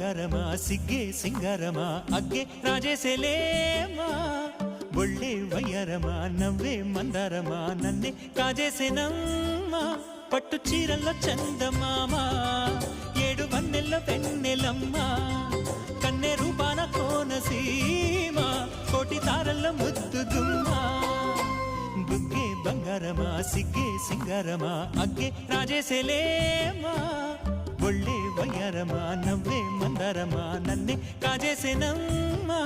బంగారమా సిగ్గే సింగారమా అగ్గే రాజేసేలేమా ఒళ్ళే వయ్యారమా నవ్వే మందారమా నన్నే కాజేసేనమ్మా పట్టు చీరల్లో చందమామా ఏడు వన్నెల్లో పెన్నెలమ్మా కన్నె రూపాన కోనసీమ కోటి తారల్లో ముద్దుగుమ్మా బుగ్గే బంగారమా సిగ్గే సింగారమా అగ్గే రాజేసేలేమా ఒళ్ళే వయ్యారమా నవ్వే మందారమా నన్నే కాజేసేనమ్మా